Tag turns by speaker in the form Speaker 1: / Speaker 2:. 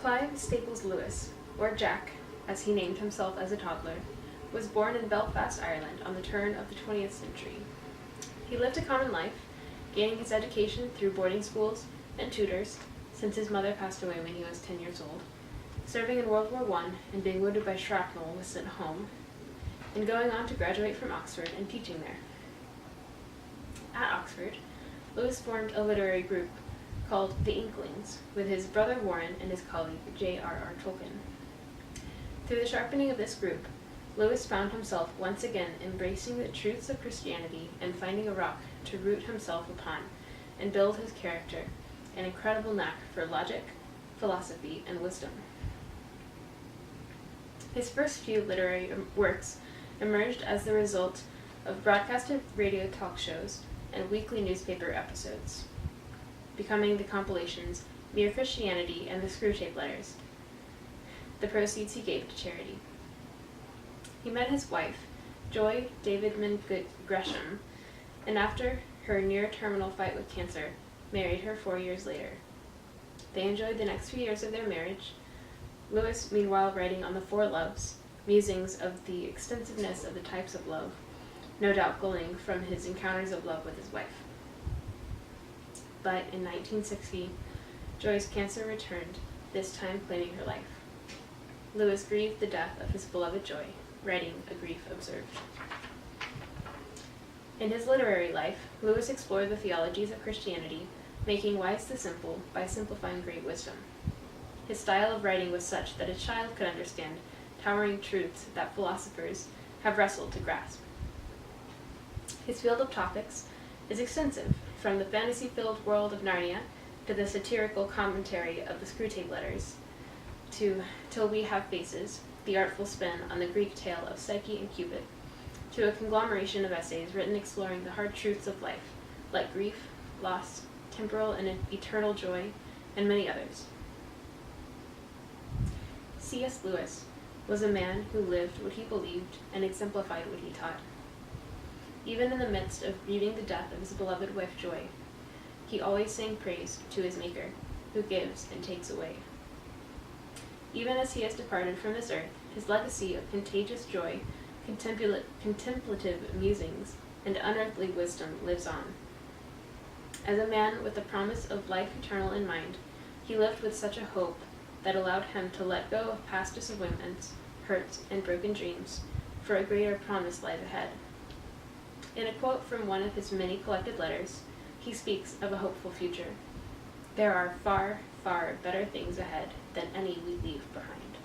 Speaker 1: Clive Staples Lewis, or Jack, as he named himself as a toddler, was born in Belfast, Ireland on the turn of the 20th century. He lived a common life, gaining his education through boarding schools and tutors, since his mother passed away when he was 10 years old, serving in World War I and being wounded by shrapnel was sent home, and going on to graduate from Oxford and teaching there. At Oxford, Lewis formed a literary group called the Inklings with his brother Warren and his colleague J.R.R. Tolkien. Through the sharpening of this group, Lewis found himself once again embracing the truths of Christianity and finding a rock to root himself upon and build his character, an incredible knack for logic, philosophy, and wisdom. His first few literary works emerged as the result of broadcasted radio talk shows and weekly newspaper episodes, becoming the compilations Mere Christianity and the Screwtape Letters. The proceeds he gave to charity. He met his wife, Joy Davidman Gresham, and after her near-terminal fight with cancer, married her 4 years later. They enjoyed the next few years of their marriage, Lewis meanwhile writing on the four loves, musings of the extensiveness of the types of love, no doubt gleaning from his encounters of love with his wife. But in 1960, Joy's cancer returned, this time claiming her life. Lewis grieved the death of his beloved Joy, writing A Grief Observed. In his literary life, Lewis explored the theologies of Christianity, making wise the simple by simplifying great wisdom. His style of writing was such that a child could understand towering truths that philosophers have wrestled to grasp. His field of topics is extensive, from the fantasy-filled world of Narnia to the satirical commentary of the Screwtape Letters, to Till We Have Faces, the artful spin on the Greek tale of Psyche and Cupid, to a conglomeration of essays written exploring the hard truths of life, like grief, loss, temporal and eternal joy, and many others. C.S. Lewis was a man who lived what he believed and exemplified what he taught. Even in the midst of grieving the death of his beloved wife Joy, he always sang praise to his Maker, who gives and takes away. Even as he has departed from this earth, his legacy of contagious joy, contemplative musings, and unearthly wisdom lives on. As a man with the promise of life eternal in mind, he lived with such a hope that allowed him to let go of past disappointments, hurts, and broken dreams, for a greater promise lies ahead. In a quote from one of his many collected letters, he speaks of a hopeful future. There are far, far better things ahead than any we leave behind.